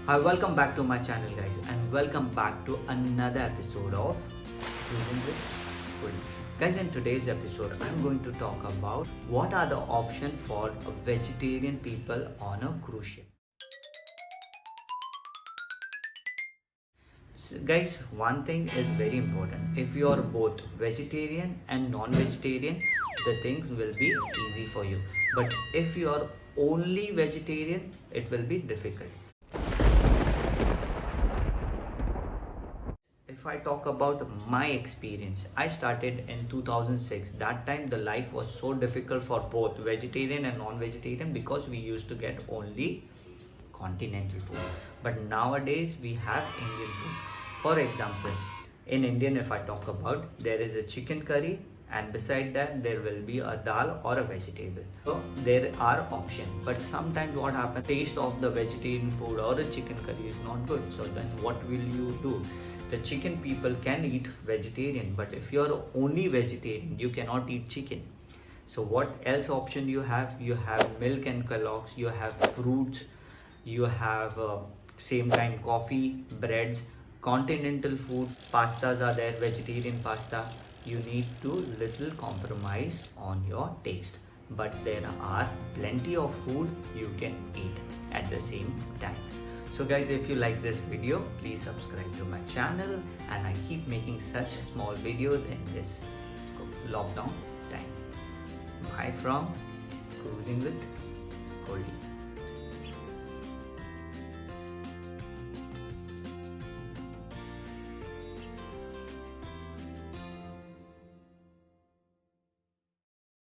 Welcome back to my channel, guys, and welcome back to another episode of Cruising with Food. Guys, in today's episode, I'm going to talk about what are the options for vegetarian people on a cruise ship. So, guys, one thing is very important. If you are both vegetarian and non-vegetarian, the things will be easy for you. But if you are only vegetarian, it will be difficult. If I talk about my experience, I started in 2006. That time the life was so difficult for both vegetarian and non-vegetarian because we used to get only continental food. But nowadays we have Indian food. For example, in Indian, if I talk about, there is a chicken curry and beside that there will be a dal or a vegetable. So there are options, but sometimes what happens, taste of the vegetarian food or a chicken curry is not good. So then what will you do? The chicken people can eat vegetarian, but if you're only vegetarian, you cannot eat chicken. So what else option you have? You have milk and collocs, you have fruits, you have same time coffee, breads, continental food, pastas are there, vegetarian pasta. You need to little compromise on your taste, but there are plenty of food you can eat at the same time. So guys, if you like this video, please subscribe to my channel, and I keep making such small videos in this lockdown time. Bye from Cruising with Goldie.